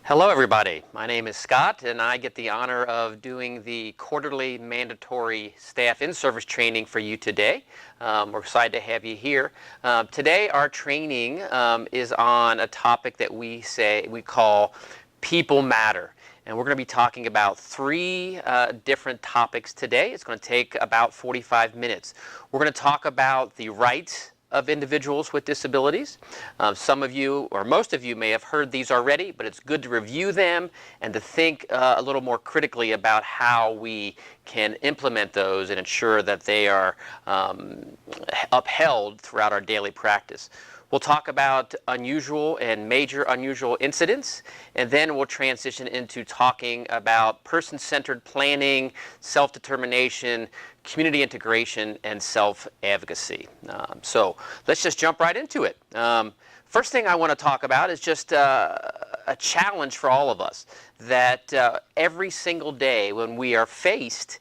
Hello everybody, my name is Scott and I get the honor of doing the quarterly mandatory staff in-service training for you today. We're excited to have you here. Today our training is on a topic that we call People Matter. And we're going to be talking about three different topics today. It's going to take about 45 minutes. We're going to talk about the rights of individuals with disabilities. Some of you, or most of you, may have heard these already, but it's good to review them and to think a little more critically about how we can implement those and ensure that they are upheld throughout our daily practice. We'll talk about unusual and major unusual incidents, and then we'll transition into talking about person-centered planning, self-determination, community integration, and self-advocacy. So let's just jump right into it. First thing I want to talk about is just a challenge for all of us, that every single day when we are faced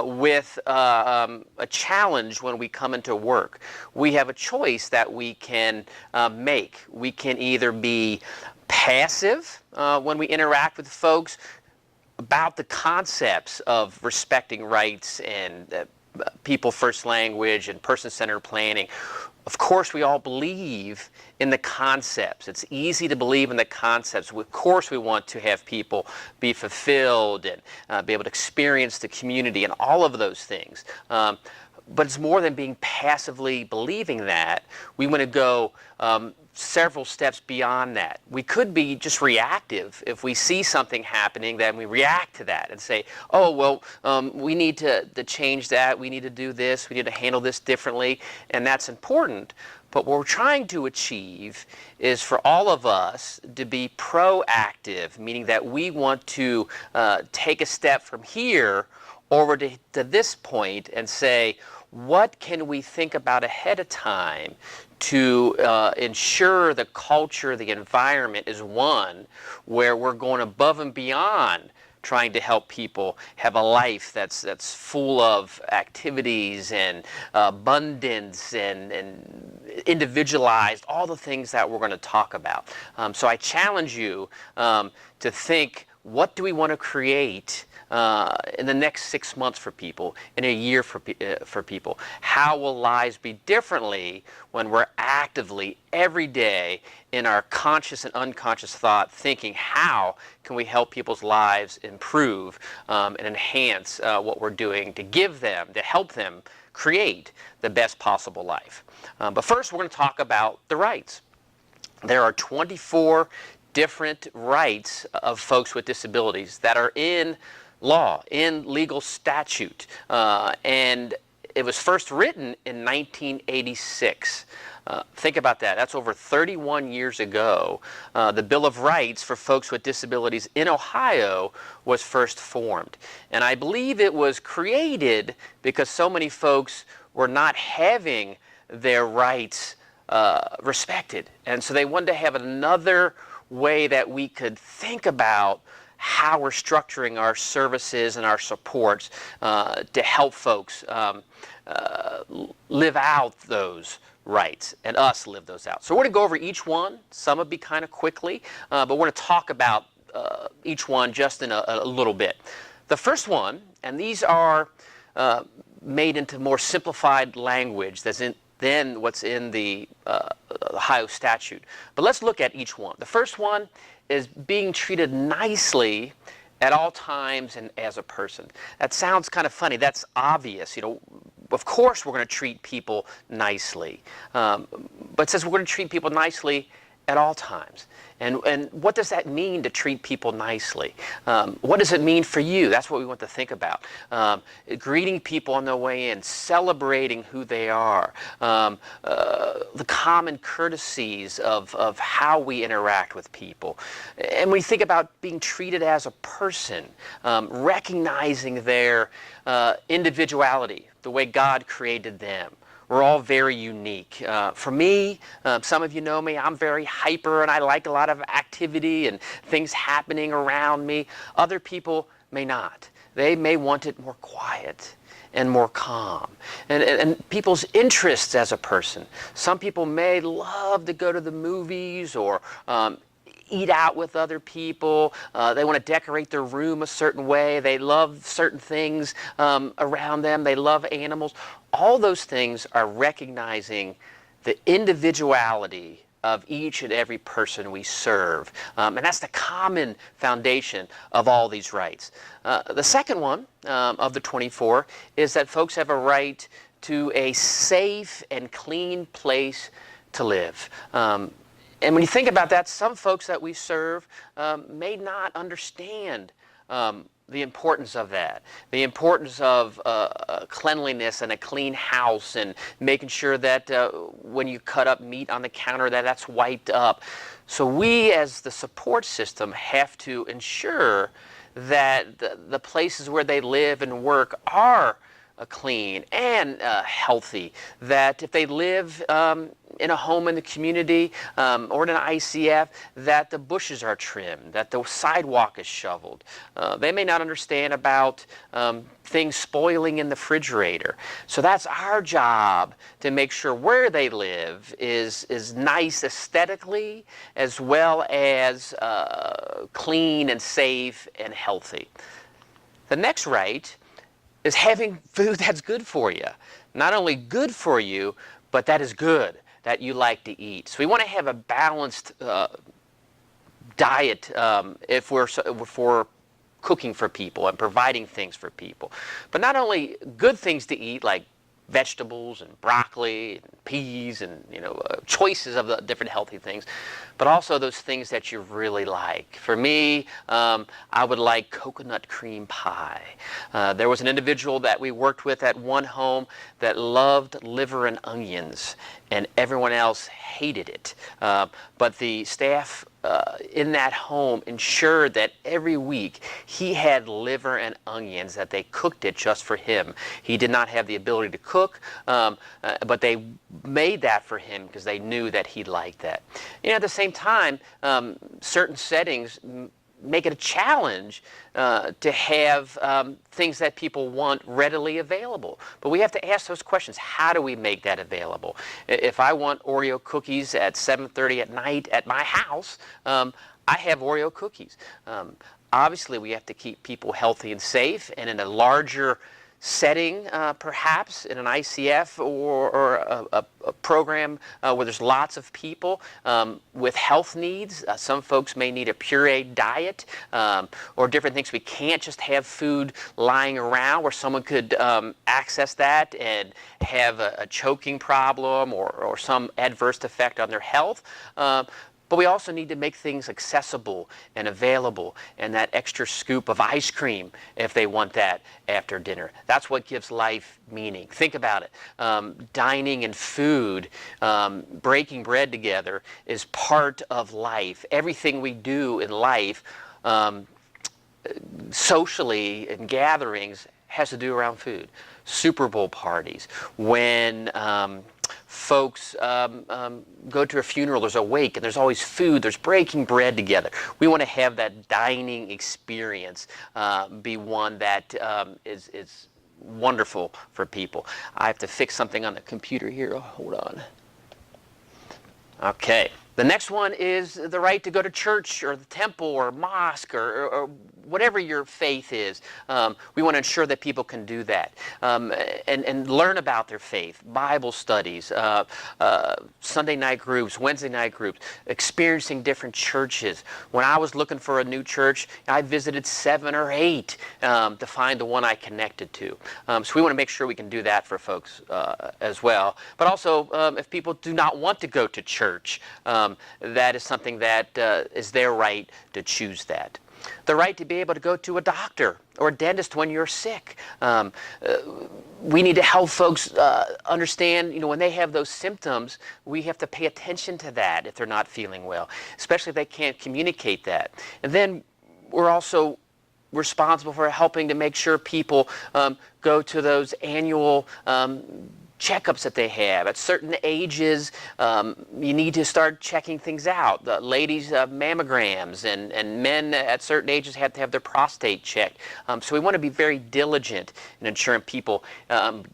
with a challenge when we come into work, we have a choice that we can make. We can either be passive when we interact with folks about the concepts of respecting rights and people first language and person-centered planning. Of course, we all believe in the concepts. It's easy to believe in the concepts. Of course, we want to have people be fulfilled and be able to experience the community and all of those things. But it's more than being passively believing that. We want to go several steps beyond that. We could be just reactive. If we see something happening, then we react to that and say, oh, well, we need to change that. We need to do this. We need to handle this differently. And that's important. But what we're trying to achieve is for all of us to be proactive, meaning that we want to take a step from here over to this point and say, what can we think about ahead of time to ensure the culture, the environment is one where we're going above and beyond trying to help people have a life that's full of activities and abundance and individualized, all the things that we're going to talk about. So I challenge you to think, what do we want to create in the next 6 months for people, in a year for people? How will lives be differently when we're actively, every day, in our conscious and unconscious thought, thinking, how can we help people's lives improve and enhance what we're doing to give them, to help them create the best possible life? But first, we're going to talk about the rights. There are 24 different rights of folks with disabilities that are in law, in legal statute, and it was first written in 1986. Think about that. That's over 31 years ago. The Bill of Rights for folks with disabilities in Ohio was first formed. And I believe it was created because so many folks were not having their rights respected. And so they wanted to have another way that we could think about how we're structuring our services and our supports to help folks live out those rights and us live those out. So we're going to go over each one. Some will be kind of quickly, but we're going to talk about each one just in a little bit. The first one, and these are made into more simplified language than what's in the Ohio statute. But let's look at each one. The first one is being treated nicely at all times and as a person. That sounds kind of funny. That's obvious. You know, of course we're going to treat people nicely. But it says we're going to treat people nicely at all times. And what does that mean, to treat people nicely? What does it mean for you? That's what we want to think about. Greeting people on their way in, celebrating who they are, the common courtesies of how we interact with people. And we think about being treated as a person, recognizing their individuality, the way God created them. We're all very unique. For me, some of you know me, I'm very hyper and I like a lot of activity and things happening around me. Other people may not. They may want it more quiet and more calm. And people's interests as a person. Some people may love to go to the movies or eat out with other people. They want to decorate their room a certain way. They love certain things around them. They love animals. All those things are recognizing the individuality of each and every person we serve. And that's the common foundation of all these rights. The second one of the 24 is that folks have a right to a safe and clean place to live. And when you think about that, some folks that we serve may not understand the importance of that, the importance of cleanliness and a clean house, and making sure that when you cut up meat on the counter that's wiped up. So we as the support system have to ensure that the places where they live and work are clean and healthy, that if they live in a home in the community or in an ICF, that the bushes are trimmed, that the sidewalk is shoveled. They may not understand about things spoiling in the refrigerator. So that's our job, to make sure where they live is nice aesthetically as well as clean and safe and healthy. The next right is having food that's good for you. Not only good for you, but that is good, that you like to eat. So we want to have a balanced diet if we're cooking for people and providing things for people. But not only good things to eat, like vegetables and broccoli and peas and choices of the different healthy things, but also those things that you really like. For me, I would like coconut cream pie. There was an individual that we worked with at one home that loved liver and onions, and everyone else hated it. But the staff in that home ensured that every week he had liver and onions, that they cooked it just for him. He did not have the ability to cook, but they made that for him because they knew that he liked that. At the same time, certain settings make it a challenge to have things that people want readily available. But we have to ask those questions. How do we make that available? If I want Oreo cookies at 7:30 at night at my house, I have Oreo cookies. Obviously, we have to keep people healthy and safe, and in a larger setting, perhaps in an ICF or a program where there's lots of people with health needs. Some folks may need a pureed diet or different things. We can't just have food lying around where someone could access that and have a choking problem or some adverse effect on their health. But we also need to make things accessible and available, and that extra scoop of ice cream if they want that after dinner. That's what gives life meaning. Think about it. Dining and food, breaking bread together is part of life. Everything we do in life, socially in gatherings, has to do around food. Super Bowl parties, when folks go to a funeral, there's a wake, and there's always food, there's breaking bread together. We want to have that dining experience be one that is wonderful for people. I have to fix something on the computer here. Oh, hold on. Okay. The next one is the right to go to church or the temple or mosque or whatever your faith is. We want to ensure that people can do that and learn about their faith, Bible studies, Sunday night groups, Wednesday night groups, experiencing different churches. When I was looking for a new church, I visited 7 or 8 to find the one I connected to. So we want to make sure we can do that for folks as well. But also, if people do not want to go to church, that is something that is their right to choose that. The right to be able to go to a doctor or a dentist when you're sick. We need to help folks understand, when they have those symptoms, we have to pay attention to that if they're not feeling well, especially if they can't communicate that. And then we're also responsible for helping to make sure people go to those annual checkups that they have. At certain ages, you need to start checking things out. The ladies, mammograms, and men at certain ages have to have their prostate checked. So we want to be very diligent in ensuring people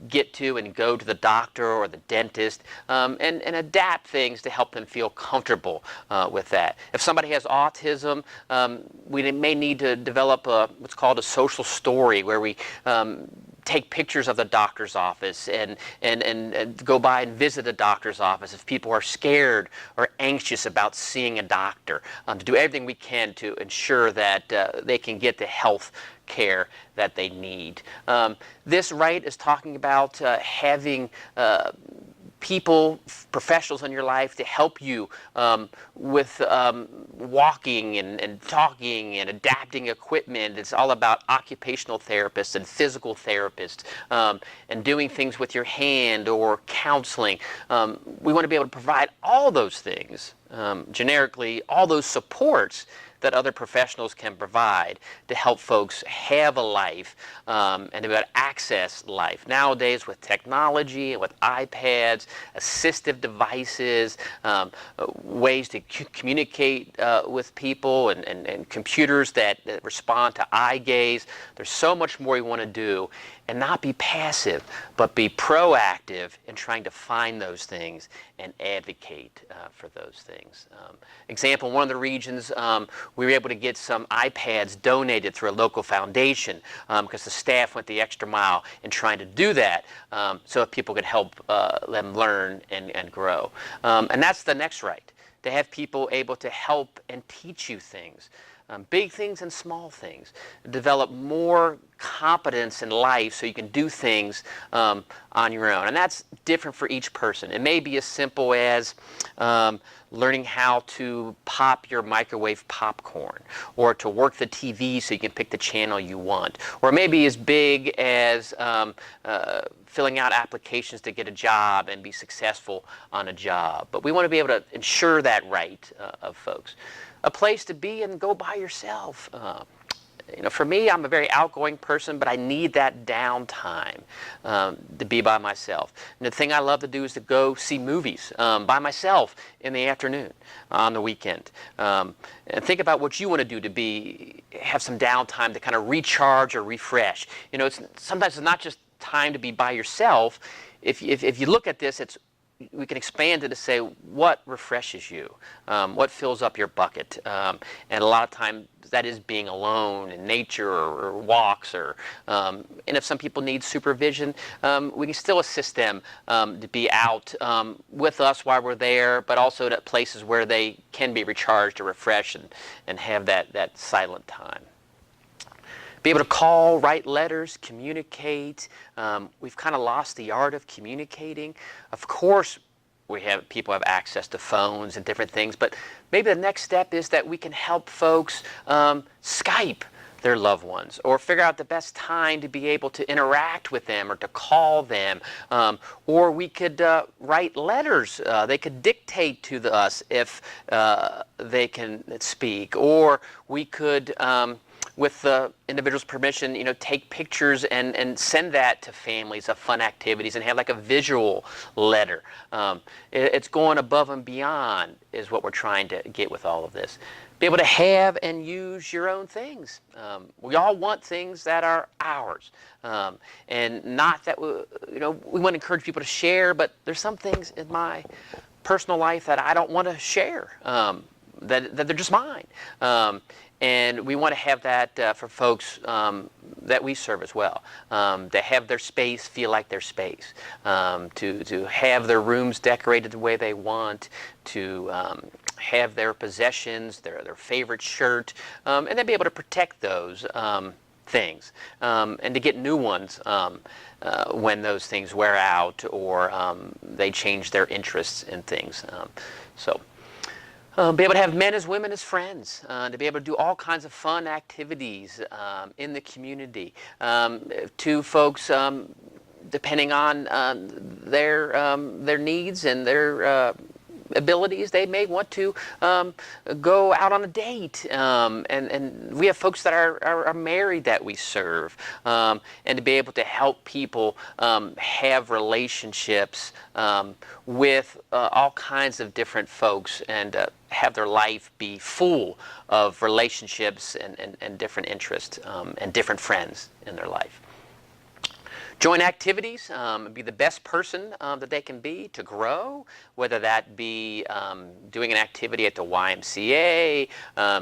get to and go to the doctor or the dentist, and adapt things to help them feel comfortable with that. If somebody has autism, we may need to develop what's called a social story, where we take pictures of the doctor's office and go by and visit the doctor's office if people are scared or anxious about seeing a doctor, to do everything we can to ensure that they can get the health care that they need. This right is talking about having people, professionals in your life to help you with walking and talking and adapting equipment. It's all about occupational therapists and physical therapists, and doing things with your hand or counseling. We want to be able to provide all those things, generically, all those supports that other professionals can provide to help folks have a life, and to be able to access life. Nowadays, with technology and with iPads, assistive devices, ways to communicate with people, and computers that respond to eye gaze, there's so much more we want to do, and not be passive, but be proactive in trying to find those things and advocate for those things. Example, in one of the regions, we were able to get some iPads donated through a local foundation, because the staff went the extra mile in trying to do that, so that people could help them learn and grow. And that's the next right, to have people able to help and teach you things. Big things and small things. Develop more competence in life so you can do things on your own. And that's different for each person. It may be as simple as learning how to pop your microwave popcorn, or to work the TV so you can pick the channel you want. Or maybe as big as filling out applications to get a job and be successful on a job. But we want to be able to ensure that right of folks. A place to be and go by yourself. For me, I'm a very outgoing person, but I need that downtime to be by myself. And the thing I love to do is to go see movies by myself in the afternoon, on the weekend. And think about what you want to do to have some downtime to kind of recharge or refresh. Sometimes it's not just time to be by yourself. If you look at this, we can expand it to say what refreshes you, what fills up your bucket, and a lot of times that is being alone in nature, or walks, and if some people need supervision, we can still assist them to be out with us while we're there, but also at places where they can be recharged or refreshed and have that silent time. Be able to call, write letters, communicate. We've kind of lost the art of communicating. Of course, people have access to phones and different things, but maybe the next step is that we can help folks Skype their loved ones, or figure out the best time to be able to interact with them or to call them. Or we could write letters. They could dictate to us if they can speak. Or we could, with the individual's permission, take pictures and send that to families of fun activities and have like a visual letter. It's going above and beyond is what we're trying to get with all of this. Be able to have and use your own things. We all want things that are ours, and not that we want to encourage people to share. But there's some things in my personal life that I don't want to share. That they're just mine. And we want to have that for folks that we serve as well, to have their space feel like their space, to have their rooms decorated the way they want, to have their possessions, their favorite shirt, and then be able to protect those things, and to get new ones when those things wear out or they change their interests in things. Be able to have men as women as friends, to be able to do all kinds of fun activities in the community, to folks depending on their needs and their abilities. They may want to go out on a date, and we have folks that are married that we serve, and to be able to help people have relationships with all kinds of different folks, and have their life be full of relationships and different interests and different friends in their life. Joint activities, be the best person that they can be to grow, whether that be doing an activity at the YMCA,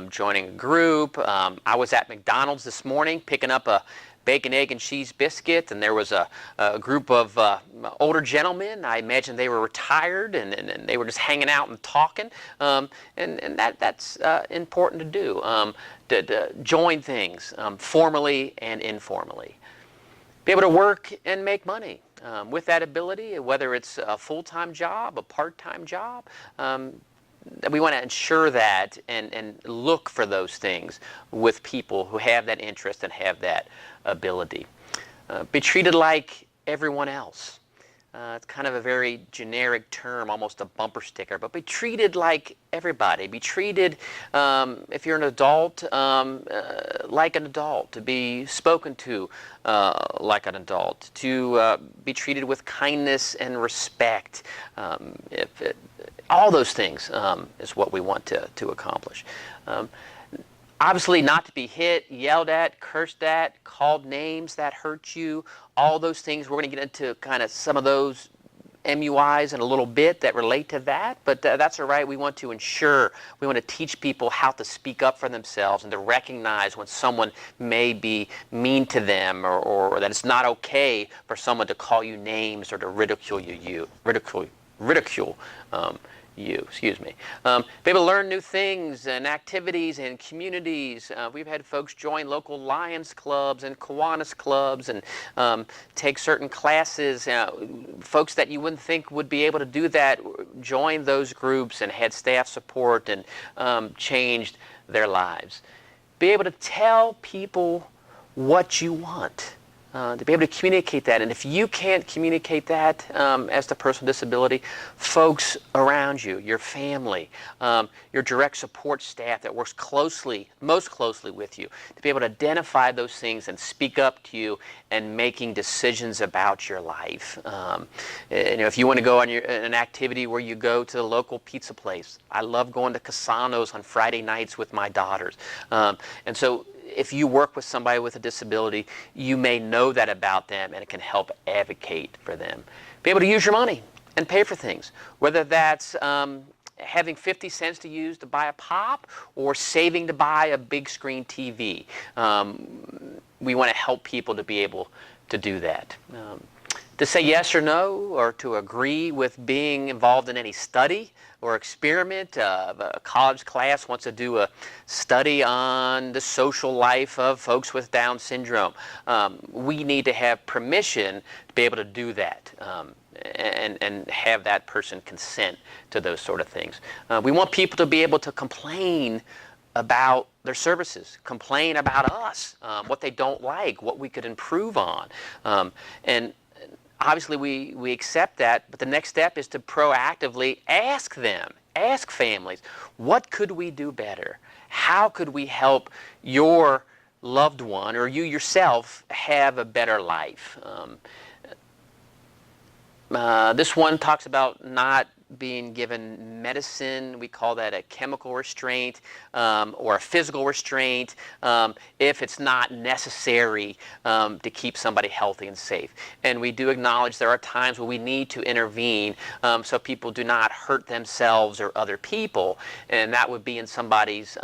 joining a group. I was at McDonald's this morning picking up a bacon, egg, and cheese biscuit, and there was a group of older gentlemen. I imagine they were retired, and they were just hanging out and talking, and that's important to do, to join things formally and informally. Be able to work and make money with that ability, whether it's a full-time job, a part-time job. We want to ensure that and look for those things with people who have that interest and have that ability. Be treated like everyone else. It's kind of a very generic term, almost a bumper sticker, but be treated like everybody. Be treated, if you're an adult, like an adult. To be spoken to like an adult. To be treated with kindness and respect. All those things is what we want to accomplish. Obviously, not to be hit, yelled at, cursed at, called names that hurt you, all those things. We're going to get into kind of some of those MUIs in a little bit that relate to that, but that's all right. We want to ensure, we want to teach people how to speak up for themselves and to recognize when someone may be mean to them, or that it's not okay for someone to call you names or to ridicule you. Be able to learn new things and activities and communities. We've had folks join local Lions clubs and Kiwanis clubs and take certain classes. Folks that you wouldn't think would be able to do that joined those groups and had staff support and changed their lives. Be able to tell people what you want. To be able to communicate that. And if you can't communicate that as the person with disability, folks around you, your family, your direct support staff that works most closely with you, to be able to identify those things and speak up to you and making decisions about your life. If you want to go on an activity where you go to the local pizza place, I love going to Casano's on Friday nights with my daughters. And so if you work with somebody with a disability, you may know that about them, and it can help advocate for them. Be able to use your money and pay for things, whether that's having 50 cents to use to buy a pop or saving to buy a big screen TV. We want to help people to be able to do that. To say yes or no, or to agree with being involved in any study or experiment. A college class wants to do a study on the social life of folks with Down syndrome. We need to have permission to be able to do that and have that person consent to those sort of things. We want people to be able to complain about their services, complain about us, what they don't like, what we could improve on. And obviously, we accept that, but the next step is to proactively ask them, ask families, what could we do better? How could we help your loved one or you yourself have a better life? This one talks about not being given medicine. We call that a chemical restraint or a physical restraint if it's not necessary to keep somebody healthy and safe. And we do acknowledge there are times where we need to intervene so people do not hurt themselves or other people, and that would be in somebody's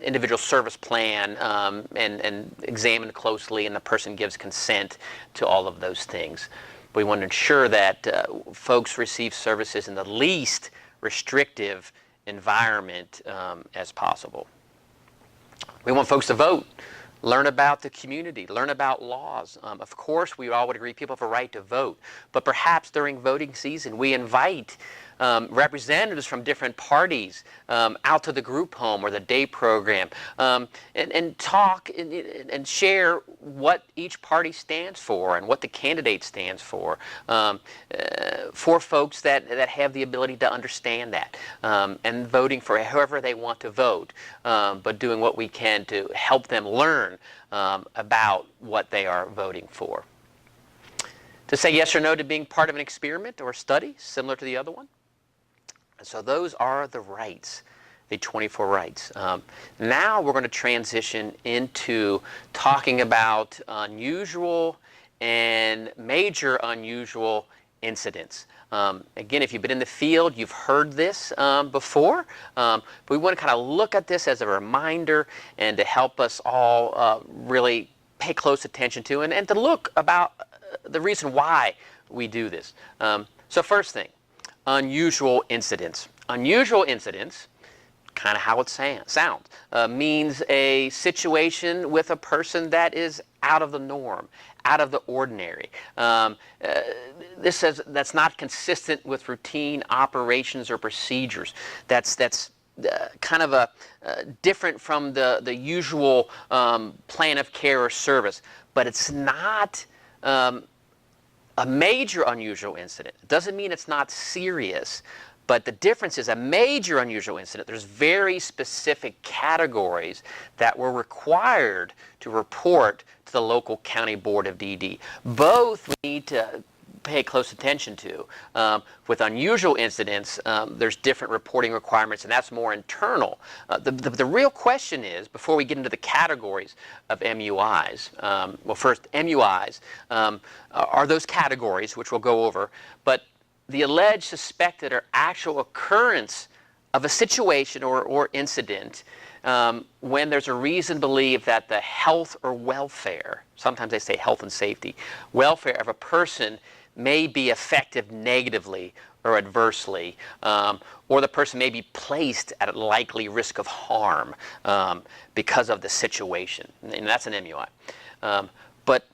individual service plan and examined closely, and the person gives consent to all of those things. We want to ensure that folks receive services in the least restrictive environment as possible. We want folks to vote, learn about the community, learn about laws. Of course, we all would agree people have a right to vote, but perhaps during voting season we invite representatives from different parties out to the group home or the day program, and talk and share what each party stands for and what the candidate stands for folks that have the ability to understand that, and voting for whoever they want to vote, but doing what we can to help them learn about what they are voting for. To say yes or no to being part of an experiment or study similar to the other one. So those are the rights, the 24 rights. Now we're going to transition into talking about unusual and major unusual incidents. Again, if you've been in the field, you've heard this before, but we want to kind of look at this as a reminder and to help us all really pay close attention to and to look about the reason why we do this. So first thing, unusual incidents. Unusual incidents, kind of how it sounds, means a situation with a person that is out of the norm, out of the ordinary. This says that's not consistent with routine operations or procedures. That's kind of a different from the usual plan of care or service, but it's not a major unusual incident. It doesn't mean it's not serious, but the difference is a major unusual incident. There's very specific categories that were required to report to the local county board of DD. Both we need to pay close attention to. With unusual incidents, there's different reporting requirements, and that's more internal. The real question is, before we get into the categories of MUIs, well, first, MUIs are those categories, which we'll go over, but the alleged, suspected, or actual occurrence of a situation or incident when there's a reason to believe that the health or welfare, sometimes they say health and safety, welfare of a person may be affected negatively or adversely, or the person may be placed at a likely risk of harm because of the situation. And that's an MUI. But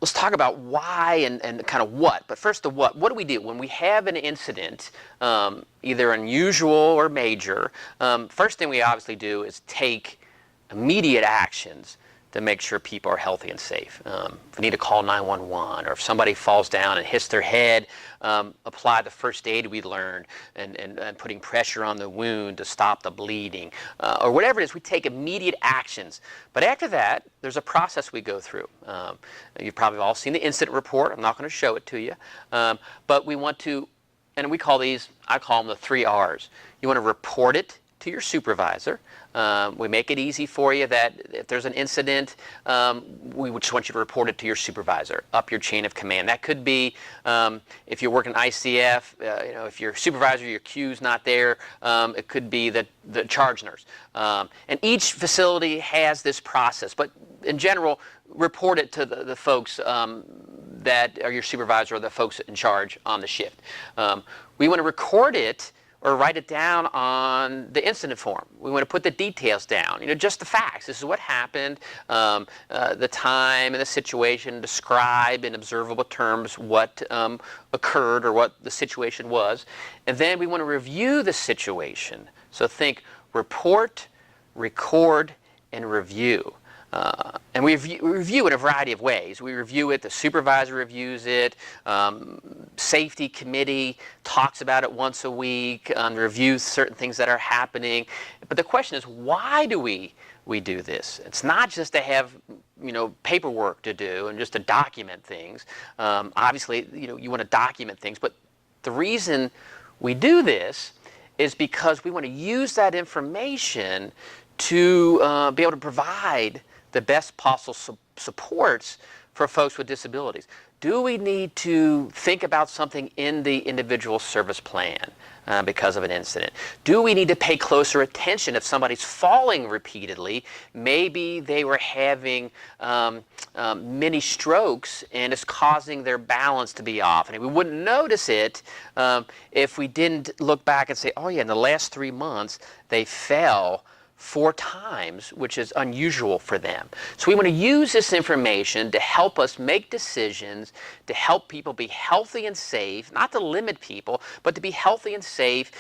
let's talk about why and kind of what. But first, the what. What do we do when we have an incident, either unusual or major? First thing we obviously do is take immediate actions to make sure people are healthy and safe. If we need to call 911, or if somebody falls down and hits their head, apply the first aid we learned and putting pressure on the wound to stop the bleeding, or whatever it is, we take immediate actions. But after that, there's a process we go through. You've probably all seen the incident report. I'm not going to show it to you. But we want to, and we call these, I call them the 3 R's. You want to report it to your supervisor. We make it easy for you that if there's an incident, we just want you to report it to your supervisor, up your chain of command. That could be if you're working ICF, if your supervisor, your Q's not there, it could be the charge nurse. And each facility has this process, but in general, report it to the folks that are your supervisor or the folks in charge on the shift. We want to record it or write it down on the incident form. We want to put the details down, just the facts. This is what happened, the time and the situation, describe in observable terms what occurred or what the situation was. And then we want to review the situation. So think report, record, and review. And we review in a variety of ways. We review it, the supervisor reviews it, safety committee talks about it once a week, reviews certain things that are happening. But the question is, why do we do this? It's not just to have paperwork to do and just to document things. Obviously, you want to document things, but the reason we do this is because we want to use that information to be able to provide the best possible supports for folks with disabilities. Do we need to think about something in the individual service plan because of an incident? Do we need to pay closer attention if somebody's falling repeatedly? Maybe they were having many strokes and it's causing their balance to be off. And we wouldn't notice it if we didn't look back and say, oh yeah, in the last 3 months they fell 4 times, which is unusual for them. So we want to use this information to help us make decisions, to help people be healthy and safe, not to limit people, but to be healthy and safe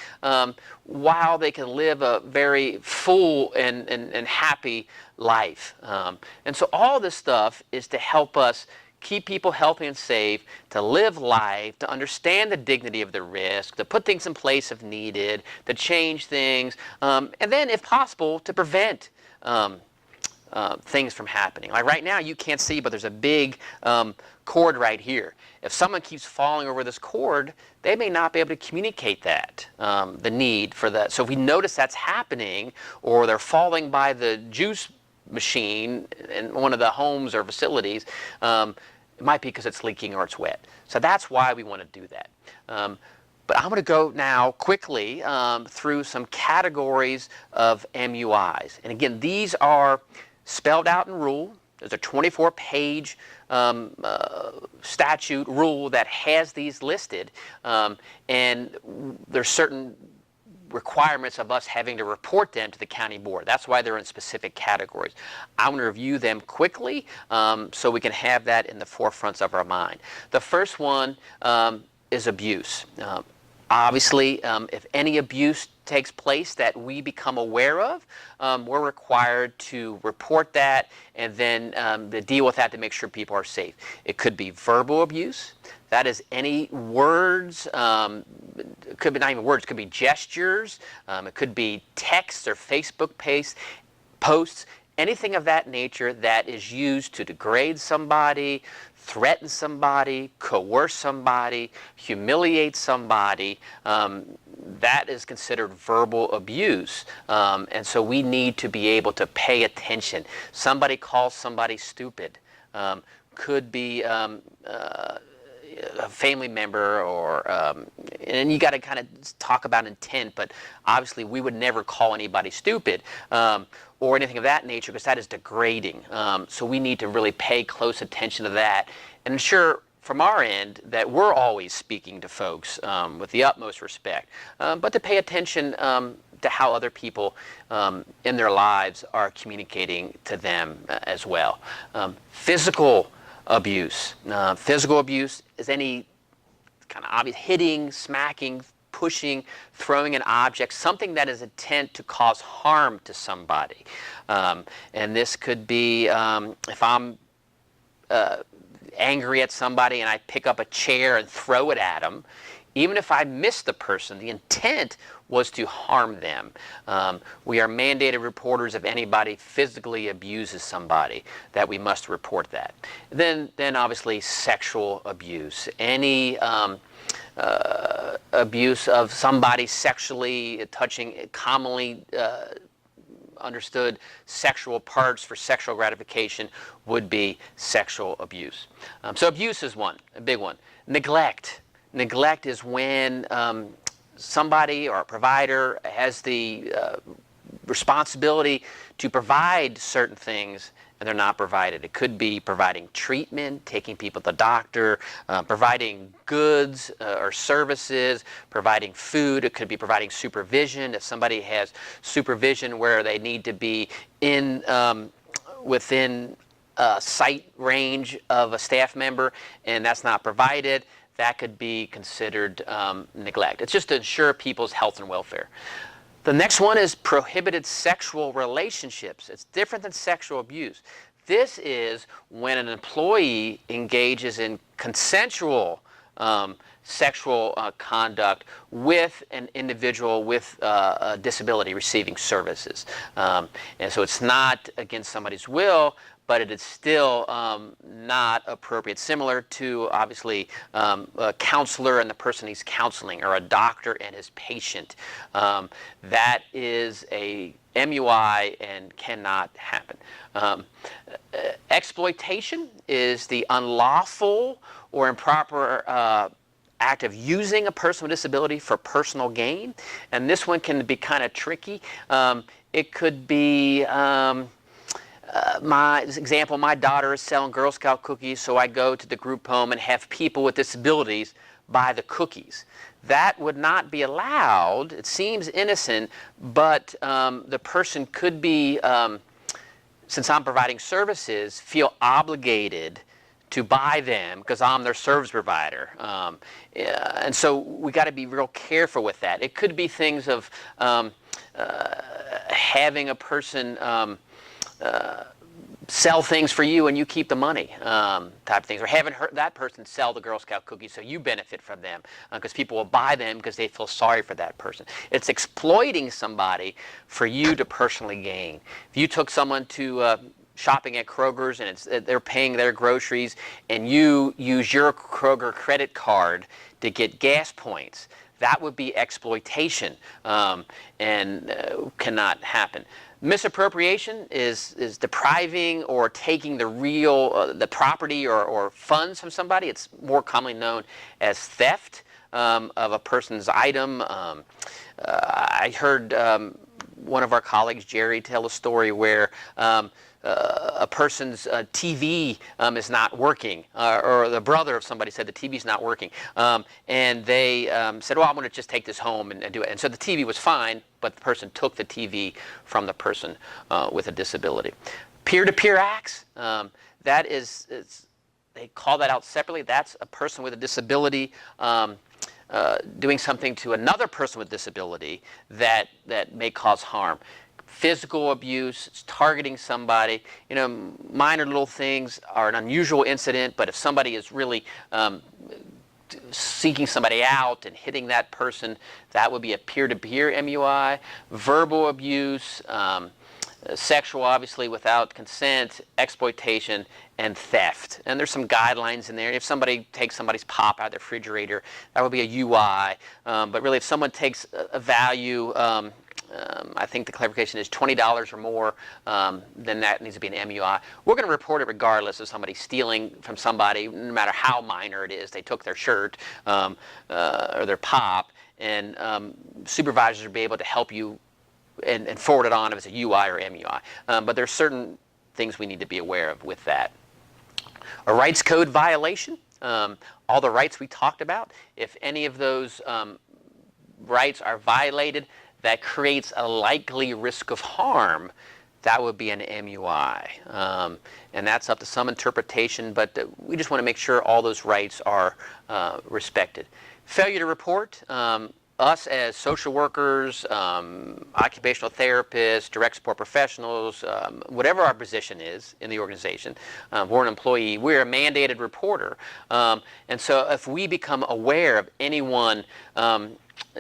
while they can live a very full and happy life. And so all this stuff is to help us keep people healthy and safe, to live life, to understand the dignity of the risk, to put things in place if needed, to change things, and then, if possible, to prevent things from happening. Like right now, you can't see, but there's a big cord right here. If someone keeps falling over this cord, they may not be able to communicate that, the need for that. So if we notice that's happening, or they're falling by the juice machine in one of the homes or facilities, it might be because it's leaking or it's wet. So that's why we want to do that. But I'm going to go now quickly through some categories of MUIs. And again, these are spelled out in rule. There's a 24-page statute rule that has these listed. And there's certain requirements of us having to report them to the county board. That's why they're in specific categories. I'm going to review them quickly so we can have that in the forefronts of our mind. The first one is abuse. Obviously, if any abuse takes place that we become aware of, we're required to report that and then to deal with that to make sure people are safe. It could be verbal abuse. That is any words, it could be not even words, it could be gestures, it could be texts or Facebook posts, anything of that nature that is used to degrade somebody, threaten somebody, coerce somebody, humiliate somebody. That is considered verbal abuse. And so we need to be able to pay attention. Somebody calls somebody stupid. Could be a family member, or and you got to kind of talk about intent, but obviously we would never call anybody stupid or anything of that nature, because that is degrading. So we need to really pay close attention to that and ensure from our end that we're always speaking to folks with the utmost respect, but to pay attention to how other people in their lives are communicating to them as well. Physical abuse. Physical abuse is any kind of obvious hitting, smacking, pushing, throwing an object, something that is intent to cause harm to somebody. And this could be if I'm angry at somebody and I pick up a chair and throw it at them, even if I miss the person, the intent was to harm them. We are mandated reporters if anybody physically abuses somebody, that we must report that. Then obviously sexual abuse. Any abuse of somebody sexually touching commonly understood sexual parts for sexual gratification would be sexual abuse. So abuse is one, a big one. Neglect. Neglect is when somebody or a provider has the responsibility to provide certain things and they're not provided. It could be providing treatment, taking people to the doctor, providing goods or services, providing food. It could be providing supervision. If somebody has supervision where they need to be within sight range of a staff member and that's not provided, that could be considered neglect. It's just to ensure people's health and welfare. The next one is prohibited sexual relationships. It's different than sexual abuse. This is when an employee engages in consensual sexual conduct with an individual with a disability receiving services. And so it's not against somebody's will, but it is still not appropriate. Similar to, obviously, a counselor and the person he's counseling, or a doctor and his patient. That is a MUI and cannot happen. Exploitation is the unlawful or improper act of using a person with disability for personal gain. And this one can be kind of tricky. It could be... my daughter is selling Girl Scout cookies, so I go to the group home and have people with disabilities buy the cookies. that would not be allowed. It seems innocent, but the person could be, since I'm providing services, feel obligated to buy them because I'm their service provider. And so we got to be real careful with that. It could be things of having a person sell things for you and you keep the money, type of things, or having that person sell the Girl Scout cookies so you benefit from them because people will buy them because they feel sorry for that person. It's exploiting somebody for you to personally gain. If you took someone to shopping at Kroger's and they're paying their groceries and you use your Kroger credit card to get gas points, that would be exploitation and cannot happen. Misappropriation is depriving or taking the real, the property or funds from somebody. It's more commonly known as theft of a person's item. I heard one of our colleagues, Jerry, tell a story where a person's TV is not working, or the brother of somebody said the TV's not working, and they said, well, I'm going to just take this home and do it. And so the TV was fine, but the person took the TV from the person with a disability. Peer-to-peer acts, that is, they call that out separately. That's a person with a disability doing something to another person with disability that may cause harm. Physical abuse, it's targeting somebody. You know, minor little things are an unusual incident, but if somebody is really seeking somebody out and hitting that person, that would be a peer-to-peer MUI. Verbal abuse, sexual, obviously, without consent, exploitation, and theft. And there's some guidelines in there. If somebody takes somebody's pop out of the refrigerator, that would be a UI. But really, if someone takes a value, I think the clarification is $20 or more, then that needs to be an MUI. We're going to report it regardless of somebody stealing from somebody, no matter how minor it is. They took their shirt or their pop, and supervisors will be able to help you and forward it on if it's a UI or MUI. But there's certain things we need to be aware of with that. A rights code violation, all the rights we talked about, if any of those rights are violated, that creates a likely risk of harm, that would be an MUI. And that's up to some interpretation, but we just want to make sure all those rights are respected. Failure to report, us as social workers, occupational therapists, direct support professionals, whatever our position is in the organization, we're an employee, we're a mandated reporter. And so if we become aware of anyone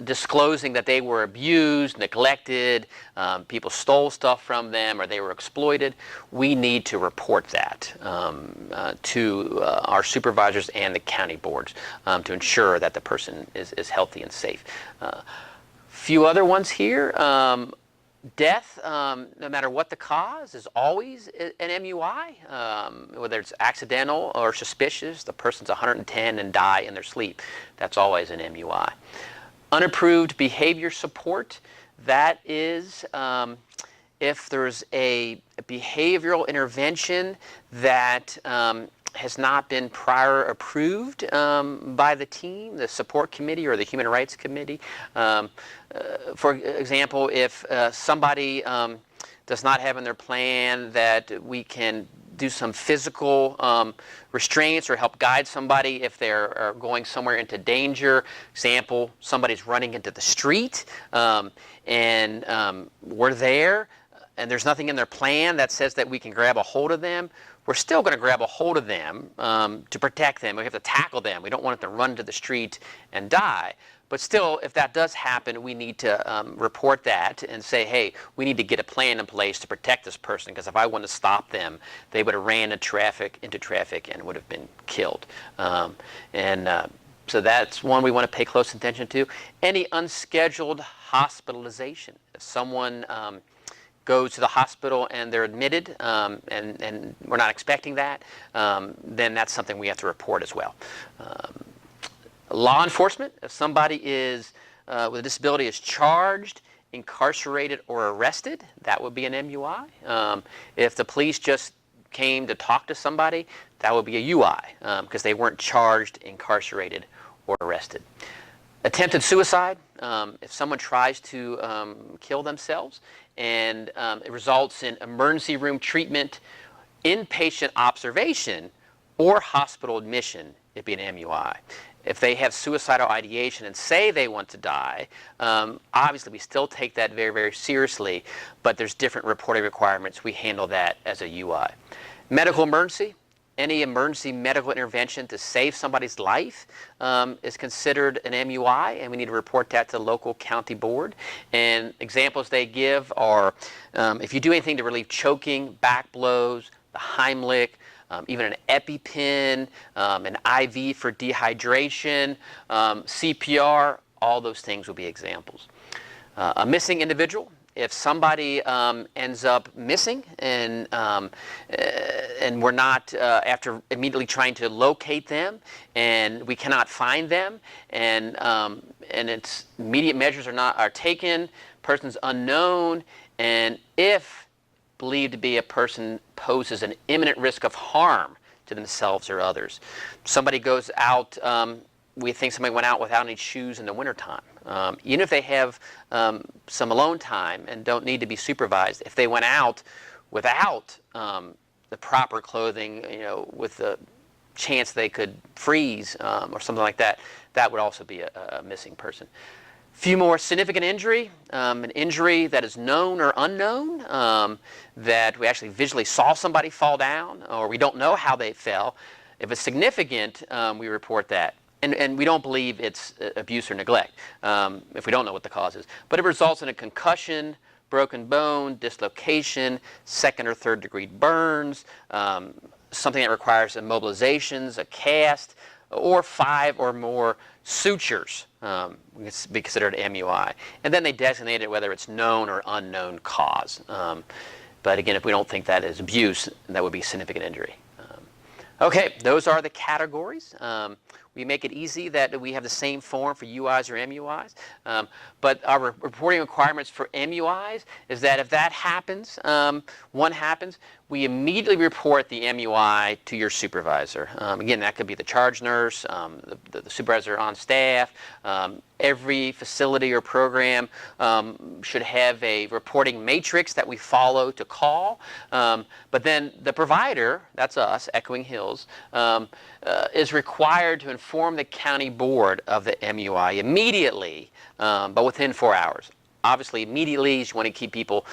disclosing that they were abused, neglected, people stole stuff from them, or they were exploited, we need to report that to our supervisors and the county boards to ensure that the person is healthy and safe. Few other ones here. Death, no matter what the cause, is always an MUI, whether it's accidental or suspicious. The person's 110 and die in their sleep. That's always an MUI. Unapproved behavior support, that is if there's a behavioral intervention that has not been prior approved by the team, the support committee or the human rights committee. For example, if somebody does not have in their plan that we can do some physical restraints or help guide somebody if they're going somewhere into danger. Example, somebody's running into the street and we're there and there's nothing in their plan that says that we can grab a hold of them. We're still going to grab a hold of them to protect them. We have to tackle them. We don't want them to run to the street and die. But still, if that does happen, we need to report that and say, hey, we need to get a plan in place to protect this person, because if I want to stop them, they would have ran into traffic and would have been killed. So that's one we want to pay close attention to. Any unscheduled hospitalization. If someone goes to the hospital and they're admitted and we're not expecting that, then that's something we have to report as well. Law enforcement, if somebody is with a disability is charged, incarcerated, or arrested, that would be an MUI. If the police just came to talk to somebody, that would be a UI because they weren't charged, incarcerated, or arrested. Attempted suicide, if someone tries to kill themselves and it results in emergency room treatment, inpatient observation, or hospital admission, it'd be an MUI. If they have suicidal ideation and say they want to die, obviously we still take that very, very seriously, but there's different reporting requirements. We handle that as a UI. Medical emergency, any emergency medical intervention to save somebody's life is considered an MUI, and we need to report that to the local county board. And examples they give are if you do anything to relieve choking, back blows, the Heimlich, even an EpiPen, an IV for dehydration, CPR, all those things will be examples. A missing individual, if somebody ends up missing and we're not, after immediately trying to locate them and we cannot find them and it's immediate measures are taken, person's unknown, and if believed to be a person poses an imminent risk of harm to themselves or others. Somebody goes out, we think somebody went out without any shoes in the wintertime. Even if they have some alone time and don't need to be supervised, if they went out without the proper clothing, with the chance they could freeze or something like that, that would also be a missing person. Few more: significant injury, an injury that is known or unknown, that we actually visually saw somebody fall down or we don't know how they fell. If it's significant, we report that. And we don't believe it's abuse or neglect if we don't know what the cause is. But it results in a concussion, broken bone, dislocation, second or third degree burns, something that requires immobilizations, a cast, or 5 or more sutures would be considered MUI. And then they designate it whether it's known or unknown cause. But again, if we don't think that is abuse, that would be significant injury. Okay, those are the categories. We make it easy that we have the same form for UIs or MUIs. But our reporting requirements for MUIs is that if that happens, one happens, we immediately report the MUI to your supervisor. Again, that could be the charge nurse, the supervisor on staff. Every facility or program should have a reporting matrix that we follow to call. But then the provider, that's us, Echoing Hills, is required to inform the county board of the MUI immediately, but within 4 hours. Obviously, immediately, you want to keep people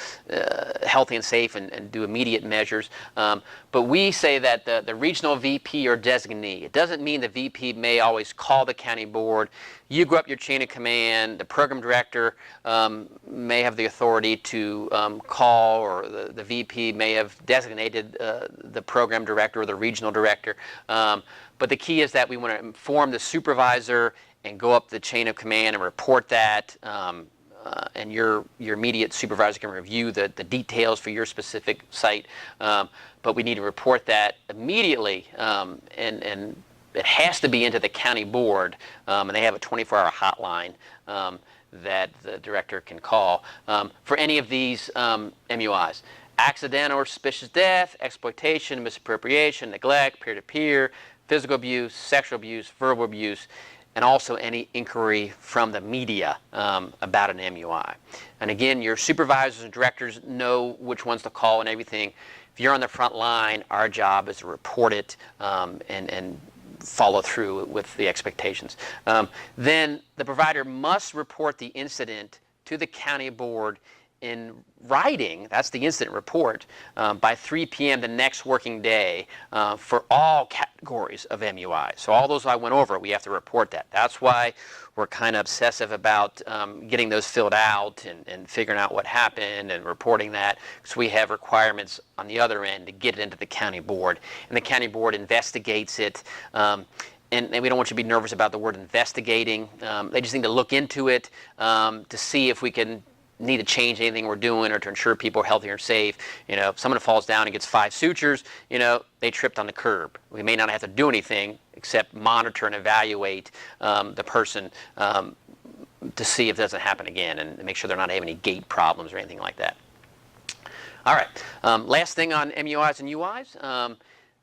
healthy and safe and do immediate measures. But we say that the regional VP or designee, it doesn't mean the VP may always call the county board. You go up your chain of command. The program director may have the authority to call, or the VP may have designated the program director or the regional director. But the key is that we want to inform the supervisor and go up the chain of command and report that. And your immediate supervisor can review the details for your specific site. But we need to report that immediately, and it has to be into the county board, and they have a 24-hour hotline that the director can call for any of these MUIs. Accidental or suspicious death, exploitation, misappropriation, neglect, peer-to-peer, physical abuse, sexual abuse, verbal abuse, and also any inquiry from the media about an MUI. And again, your supervisors and directors know which ones to call and everything. If you're on the front line, our job is to report it and follow through with the expectations. Then the provider must report the incident to the county board in writing, that's the incident report, by 3 p.m. the next working day for all categories of MUI. So all those I went over, we have to report that. That's why we're kind of obsessive about getting those filled out and figuring out what happened and reporting that, because we have requirements on the other end to get it into the county board. And the county board investigates it. And we don't want you to be nervous about the word investigating. They just need to look into it to see if we can need to change anything we're doing or to ensure people are healthy or safe. If someone falls down and gets 5 sutures, they tripped on the curb. We may not have to do anything except monitor and evaluate the person to see if it doesn't happen again and make sure they're not having any gait problems or anything like that. All right, last thing on MUIs and UIs.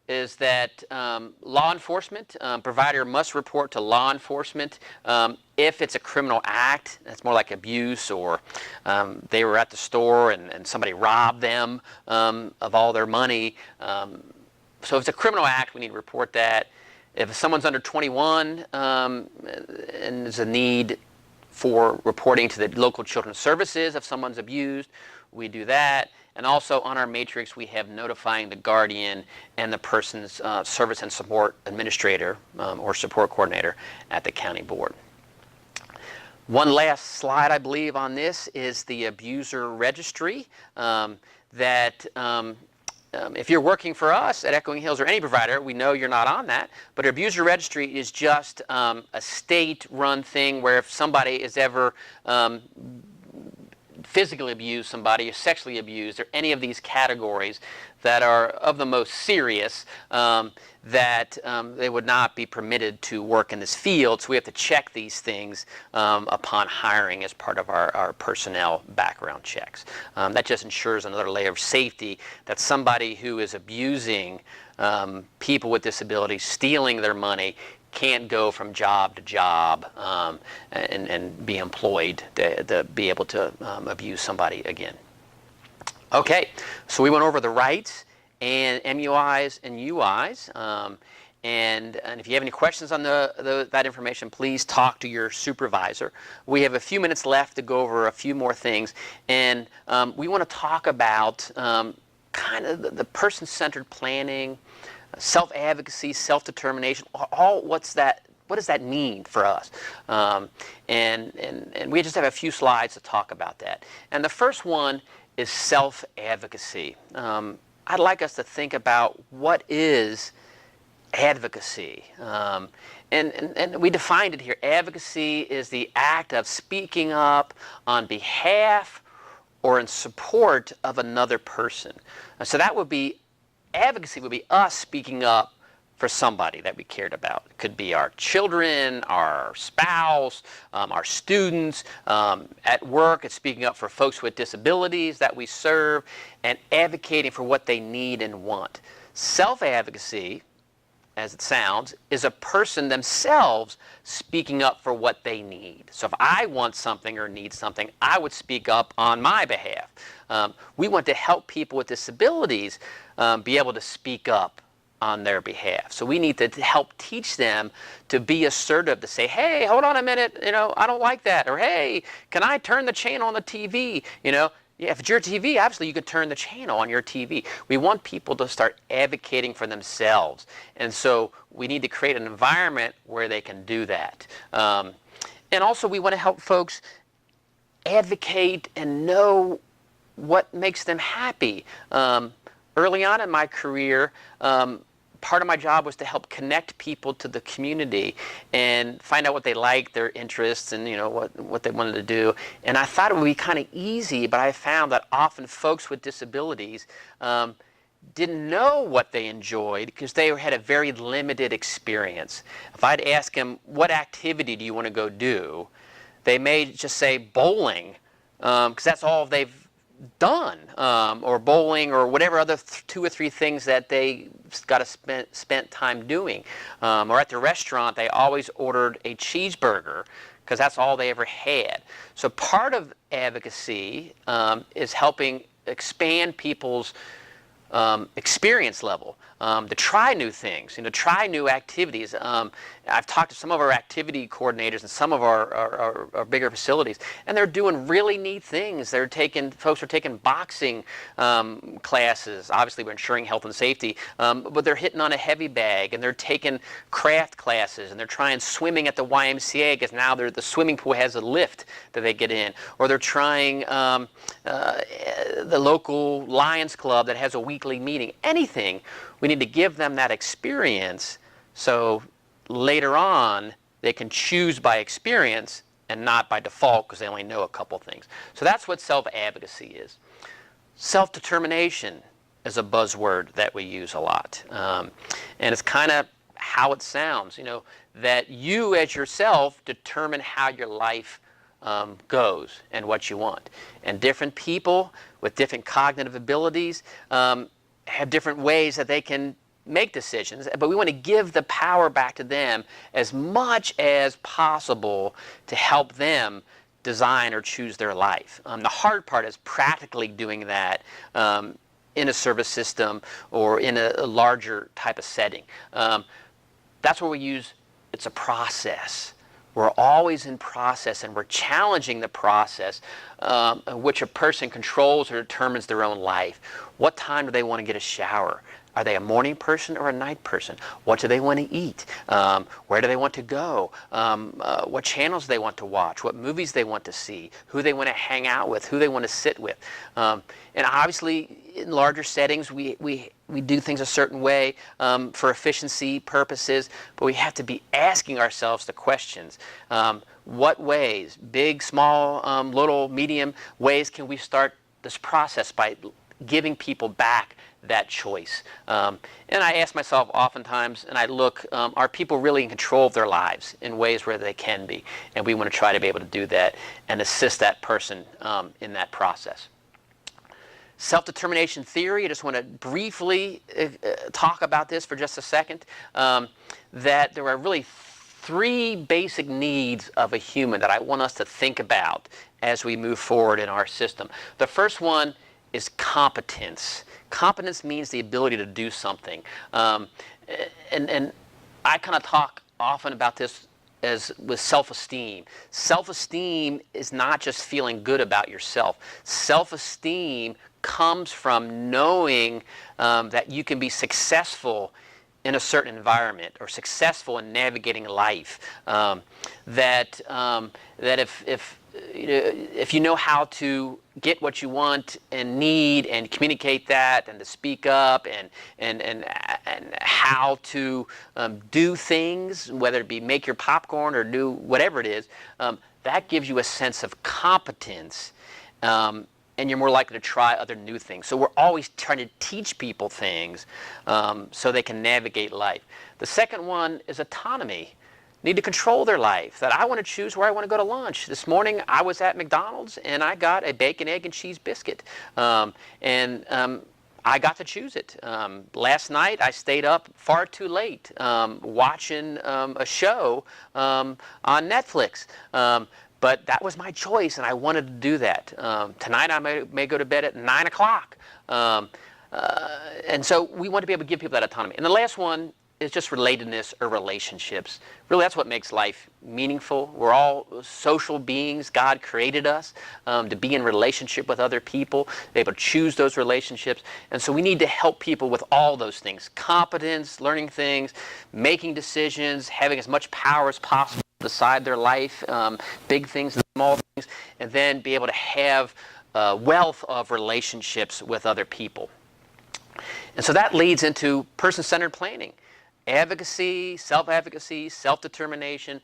is that law enforcement, provider must report to law enforcement if it's a criminal act. That's more like abuse, or they were at the store and somebody robbed them of all their money. So if it's a criminal act, we need to report that. If someone's under 21 and there's a need for reporting to the local children's services if someone's abused, we do that. And also on our matrix, we have notifying the guardian and the person's service and support administrator or support coordinator at the county board. One last slide, I believe, on this is the abuser registry if you're working for us at Echoing Hills or any provider, we know you're not on that, but abuser registry is just a state-run thing where if somebody is ever physically abused somebody or sexually abused or any of these categories that are of the most serious, that they would not be permitted to work in this field. So we have to check these things upon hiring as part of our personnel background checks. That just ensures another layer of safety that somebody who is abusing people with disabilities, stealing their money, can't go from job to job and be employed to be able to abuse somebody again. Okay, so we went over the rights and MUIs and UIs. And if you have any questions on that information, please talk to your supervisor. We have a few minutes left to go over a few more things. And we want to talk about kind of the person-centered planning, self-advocacy, self-determination, what does that mean for us? And we just have a few slides to talk about that. And the first one is self-advocacy. I'd like us to think about what is advocacy. And we defined it here. Advocacy is the act of speaking up on behalf or in support of another person. So that would be advocacy would be us speaking up for somebody that we cared about. It could be our children, our spouse, our students. At work, it's speaking up for folks with disabilities that we serve and advocating for what they need and want. Self-advocacy, as it sounds, is a person themselves speaking up for what they need. So if I want something or need something, I would speak up on my behalf. We want to help people with disabilities be able to speak up on their behalf. So we need to help teach them to be assertive, to say, hey, hold on a minute, I don't like that. Or, hey, can I turn the channel on the TV? Yeah, if it's your TV, obviously you could turn the channel on your TV. We want people to start advocating for themselves. And so we need to create an environment where they can do that. And also we want to help folks advocate and know what makes them happy. Early on in my career, part of my job was to help connect people to the community and find out what they liked, their interests, and what they wanted to do. And I thought it would be kind of easy, but I found that often folks with disabilities didn't know what they enjoyed because they had a very limited experience. If I'd ask them, what activity do you want to go do? They may just say bowling, because that's all they've done, or bowling, or whatever other 2 or 3 things that they got to spent time doing. Or at the restaurant, they always ordered a cheeseburger because that's all they ever had. So part of advocacy is helping expand people's experience level, to try new things, try new activities. I've talked to some of our activity coordinators in some of our bigger facilities, and they're doing really neat things. Folks are taking boxing classes. Obviously, we're ensuring health and safety, but they're hitting on a heavy bag, and they're taking craft classes, and they're trying swimming at the YMCA because now the swimming pool has a lift that they get in, or they're trying the local Lions Club that has a weekly meeting. Anything. We need to give them that experience so later on they can choose by experience and not by default because they only know a couple things. So that's what self-advocacy is. Self-determination is a buzzword that we use a lot. And it's kind of how it sounds, that you as yourself determine how your life goes and what you want. And different people with different cognitive abilities have different ways that they can make decisions, but we want to give the power back to them as much as possible to help them design or choose their life. The hard part is practically doing that in a service system or in a larger type of setting. That's where we use, it's a process. We're always in process, and we're challenging the process in which a person controls or determines their own life. What time do they want to get a shower? Are they a morning person or a night person? What do they want to eat? Where do they want to go? What channels do they want to watch? What movies they want to see? Who they want to hang out with? Who they want to sit with? And obviously, in larger settings, we do things a certain way for efficiency purposes, but we have to be asking ourselves the questions. What ways, big, small, little, medium ways, can we start this process by giving people back that choice? And I ask myself oftentimes, and I look, are people really in control of their lives in ways where they can be? And we want to try to be able to do that and assist that person in that process. Self-determination theory, I just want to briefly talk about this for just a second, that there are really three basic needs of a human that I want us to think about as we move forward in our system. The first one is competence. Competence means the ability to do something. And I kind of talk often about this as with self-esteem. Self-esteem is not just feeling good about yourself. Self-esteem comes from knowing that you can be successful in a certain environment or successful in navigating life. That if you know how to get what you want and need and communicate that and to speak up and how to do things, whether it be make your popcorn or do whatever it is, that gives you a sense of competence. And you're more likely to try other new things. So we're always trying to teach people things so they can navigate life. The second one is autonomy. Need to control their life. That I want to choose where I want to go to lunch. This morning I was at McDonald's and I got a bacon, egg, and cheese biscuit. I got to choose it. Last night I stayed up far too late watching a show on Netflix. But that was my choice, and I wanted to do that. Tonight I may go to bed at 9 o'clock. And so we want to be able to give people that autonomy. And the last one is just relatedness or relationships. Really, that's what makes life meaningful. We're all social beings. God created us to be in relationship with other people, to be able to choose those relationships. And so we need to help people with all those things. Competence, learning things, making decisions, having as much power as possible to decide their life, big things and small things, and then be able to have a wealth of relationships with other people. And so that leads into person-centered planning. Advocacy, self-advocacy, self-determination,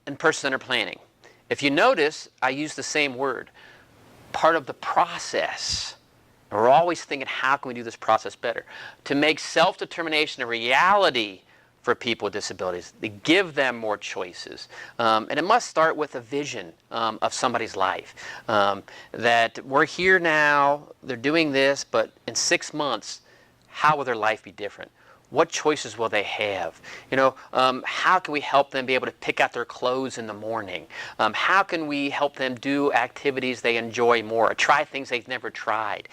and person-centered planning. If you notice, I use the same word. Part of the process. We're always thinking, how can we do this process better? To make self-determination a reality for people with disabilities, to give them more choices. And it must start with a vision of somebody's life. That we're here now, they're doing this, but in 6 months, how will their life be different? What choices will they have? How can we help them be able to pick out their clothes in the morning? How can we help them do activities they enjoy more, or try things they've never tried?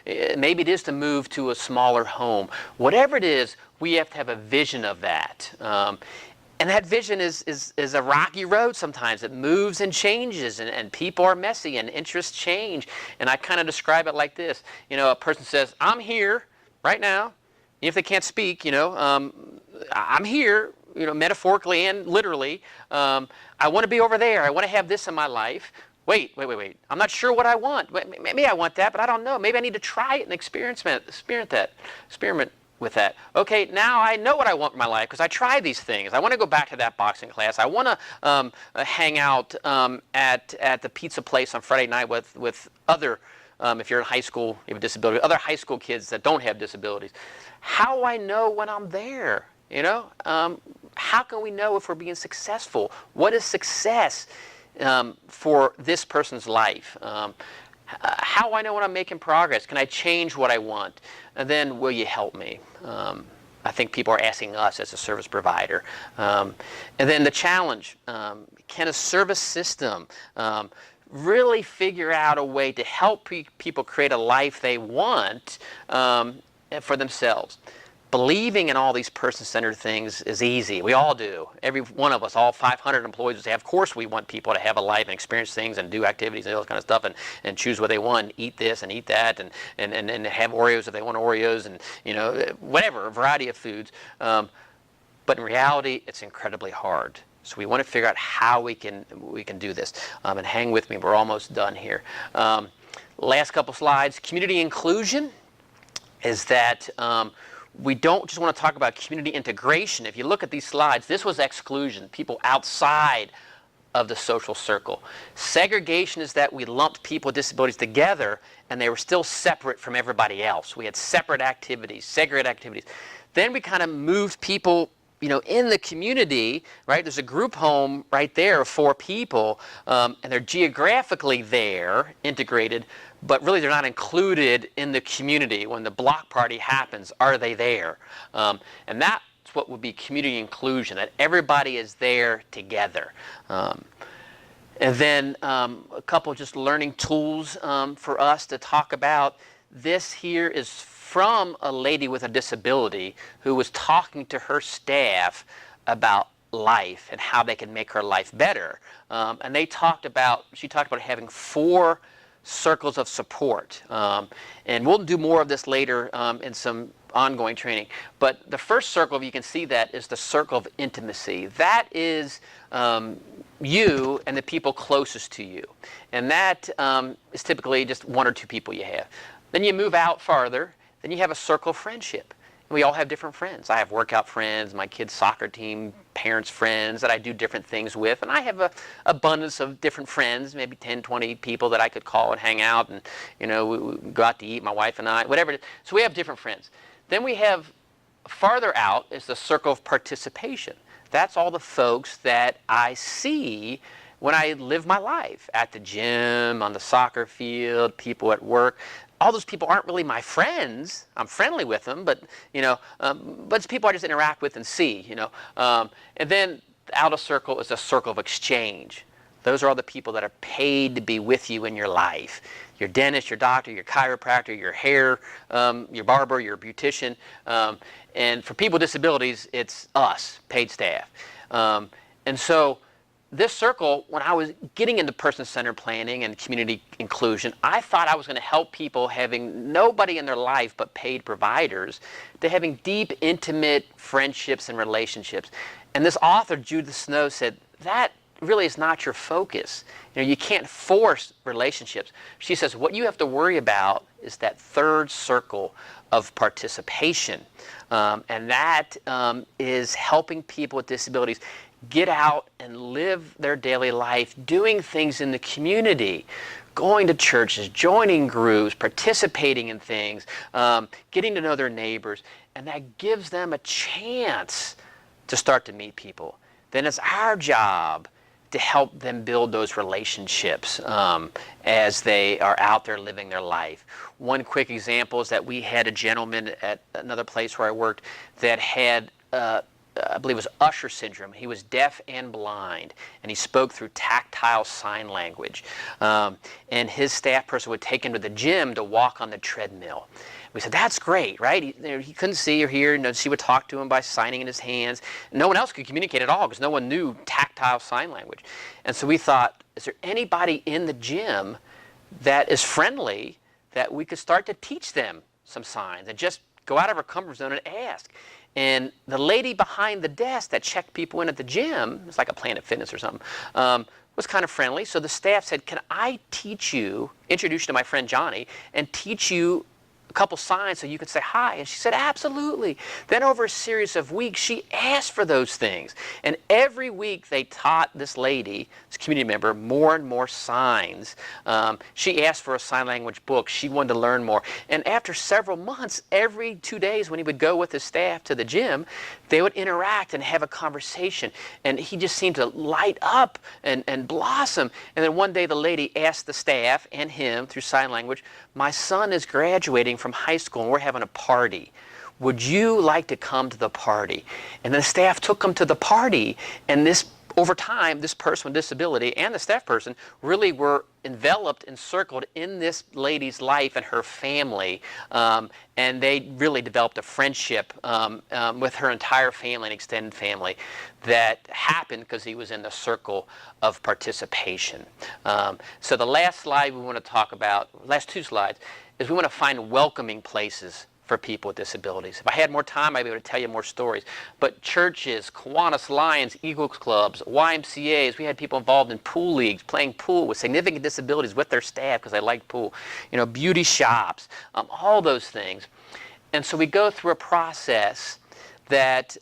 Maybe it is to move to a smaller home. Whatever it is, we have to have a vision of that. And that vision is a rocky road sometimes. It moves and changes, and people are messy, and interests change. And I kind of describe it like this. A person says, I'm here right now. If they can't speak, I'm here, metaphorically and literally. I want to be over there. I want to have this in my life. Wait. I'm not sure what I want. Maybe I want that, but I don't know. Maybe I need to try it and experiment with that. Okay, now I know what I want in my life because I tried these things. I want to go back to that boxing class. I want to hang out at the pizza place on Friday night with other, if you're in high school, you have a disability, other high school kids that don't have disabilities. How do I know when I'm there? How can we know if we're being successful? What is success for this person's life? How do I know when I'm making progress? Can I change what I want? And then, will you help me? I think people are asking us as a service provider. And then the challenge, can a service system really figure out a way to help people create a life they want for themselves? Believing in all these person-centered things is easy. We all do. Every one of us, all 500 employees would say, of course we want people to have a life and experience things and do activities and all that kind of stuff and choose what they want, eat this and eat that and have Oreos if they want Oreos and, you know, whatever, a variety of foods. But in reality, it's incredibly hard. So we want to figure out how we can do this. And hang with me, we're almost done here. Last couple slides. Community inclusion is that we don't just want to talk about community integration. If you look at these slides, this was exclusion, people outside of the social circle. Segregation is that we lumped people with disabilities together and they were still separate from everybody else. We had separate activities, segregated activities. Then we kind of moved people, you know, in the community, right? There's a group home right there of 4 people, and they're geographically there, integrated, but really they're not included in the community. When the block party happens, are they there? And that's what would be community inclusion, that everybody is there together. And then a couple just learning tools for us to talk about. This here is from a lady with a disability who was talking to her staff about life and how they can make her life better. And she talked about having 4 circles of support. And we'll do more of this later in some ongoing training. But the first circle, if you can see that, is the circle of intimacy. That is you and the people closest to you. And that is typically just 1 or 2 people you have. Then you move out farther, then you have a circle of friendship. We all have different friends. I have workout friends, my kids' soccer team, parents' friends that I do different things with. And I have an abundance of different friends, maybe 10, 20 people that I could call and hang out and, you know, we go out to eat, my wife and I, whatever it is. So we have different friends. Then we have farther out is the circle of participation. That's all the folks that I see when I live my life at the gym, on the soccer field, people at work. All those people aren't really my friends. I'm friendly with them, but you know, but it's people I just interact with and see. You know, and then the outer circle is a circle of exchange. Those are all the people that are paid to be with you in your life. Your dentist, your doctor, your chiropractor, your hair, your barber, your beautician, and for people with disabilities, it's us, paid staff. And so this circle, when I was getting into person-centered planning and community inclusion, I thought I was going to help people having nobody in their life but paid providers to having deep, intimate friendships and relationships. And this author, Judith Snow, said that really is not your focus. You know, you can't force relationships. She says what you have to worry about is that third circle of participation. And that is helping people with disabilities get out and live their daily life, doing things in the community, going to churches, joining groups, participating in things, getting to know their neighbors, and that gives them a chance to start to meet people. Then it's our job to help them build those relationships as they are out there living their life. One quick example is that we had a gentleman at another place where I worked that had I believe it was Usher syndrome. He was deaf and blind, and he spoke through tactile sign language. And his staff person would take him to the gym to walk on the treadmill. We said, that's great, right? He couldn't see or hear, and she would talk to him by signing in his hands. No one else could communicate at all because no one knew tactile sign language. And so we thought, is there anybody in the gym that is friendly that we could start to teach them some signs and just go out of our comfort zone and ask? And the lady behind the desk that checked people in at the gym, it's like a Planet Fitness or something, was kind of friendly. So the staff said, can I teach you, introduce you to my friend Johnny, and teach you a couple signs so you could say hi? And she said, absolutely. Then over a series of weeks, she asked for those things. And every week they taught this lady, this community member, more and more signs. She asked for a sign language book. She wanted to learn more. And after several months, every 2 days when he would go with his staff to the gym, they would interact and have a conversation. And he just seemed to light up and blossom. And then one day the lady asked the staff and him through sign language, my son is graduating from high school and we're having a party. Would you like to come to the party? And the staff took him to the party, and over time, this person with disability and the staff person really were enveloped, encircled in this lady's life and her family, and they really developed a friendship with her entire family and extended family that happened because he was in the circle of participation. So the last slide we want to talk about, last 2 slides, is we want to find welcoming places for people with disabilities. If I had more time, I'd be able to tell you more stories. But churches, Kiwanis Lions, Eagles Clubs, YMCAs, we had people involved in pool leagues, playing pool with significant disabilities with their staff because they liked pool. Beauty shops, all those things. And so we go through a process that,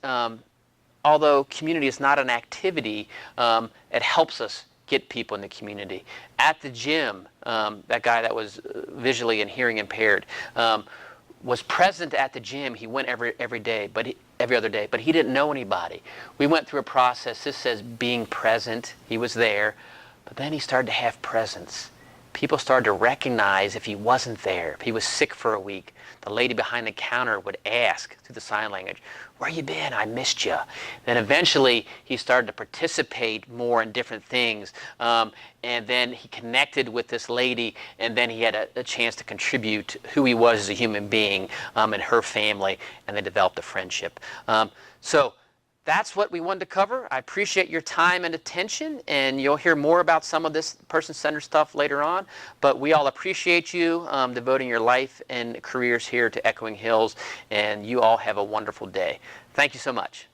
although community is not an activity, it helps us get people in the community. At the gym, that guy that was visually and hearing impaired, was present at the gym. He went every day, every other day, but he didn't know anybody. We went through a process. This says being present. He was there, but then he started to have presence. People started to recognize if he wasn't there, if he was sick for a week. The lady behind the counter would ask through the sign language, where you been? I missed you. Then eventually he started to participate more in different things. And then he connected with this lady, and then he had a chance to contribute who he was as a human being and her family, and they developed a friendship. So that's what we wanted to cover. I appreciate your time and attention, and you'll hear more about some of this person-centered stuff later on. But we all appreciate you devoting your life and careers here to Echoing Hills, and you all have a wonderful day. Thank you so much.